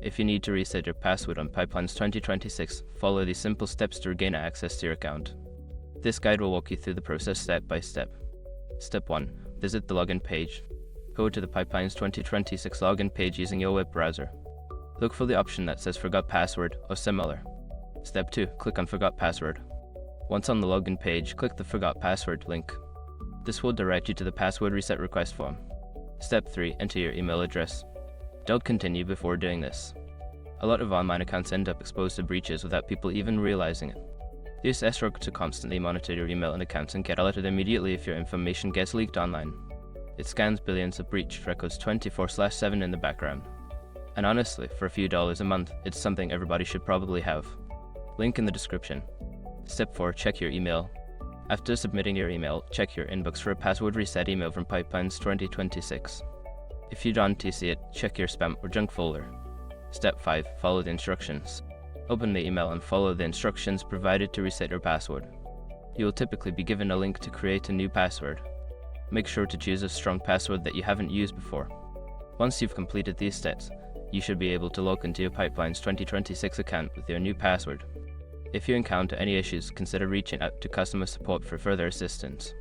If you need to reset your password on Pipelines 2026, follow these simple steps to regain access to your account. This guide will walk you through the process step by step. Step 1. Visit the login page. Go to the Pipelines 2026 login page using your web browser. Look for the option that says Forgot Password or similar. Step 2. Click on Forgot Password. Once on the login page, click the Forgot Password link. This will direct you to the password reset request form. Step 3. Enter your email address. Don't continue before doing this. A lot of online accounts end up exposed to breaches without people even realizing it. Use SROG to constantly monitor your email and accounts and get alerted immediately if your information gets leaked online. It scans billions of breached records 24/7 in the background. And honestly, for a few dollars a month, it's something everybody should probably have. Link in the description. Step 4. Check your email. After submitting your email, check your inbox for a password reset email from Pipelines 2026. If you don't see it, check your spam or junk folder. Step 5. Follow the instructions. Open the email and follow the instructions provided to reset your password. You will typically be given a link to create a new password. Make sure to choose a strong password that you haven't used before. Once you've completed these steps, you should be able to log into your Pipelines 2026 account with your new password. If you encounter any issues, consider reaching out to customer support for further assistance.